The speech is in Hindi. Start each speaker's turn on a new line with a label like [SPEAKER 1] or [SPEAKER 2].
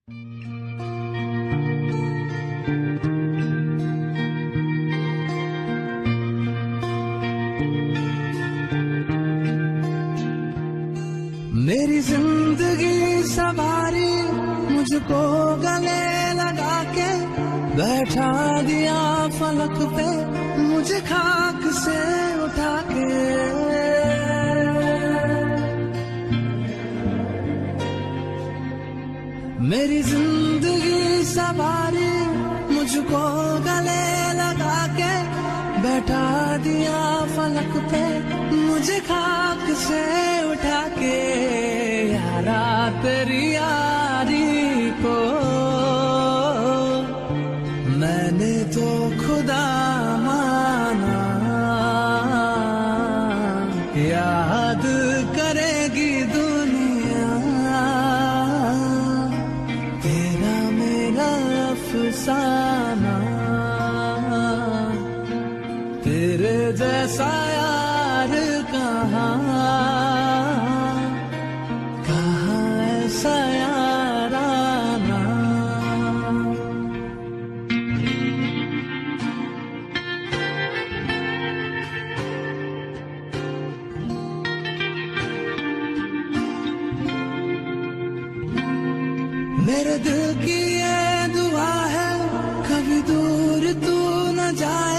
[SPEAKER 1] मेरी जिंदगी सवारी मुझको गले लगा के बैठा दिया फलक पे मुझे खाक से उठा के। मेरी जिंदगी सवारी मुझको गले लगा के बैठा दिया फलक पे मुझे खाक से उठा के। यारा तेरी यारी को मैंने तो खुदा माना, याद करेगी दुनिया तेरा मेरा अफसाना। तेरे जैसा यार कहाँ ऐसा याराना। मेरे दिल की ये दुआ है कभी दूर तू न जाए,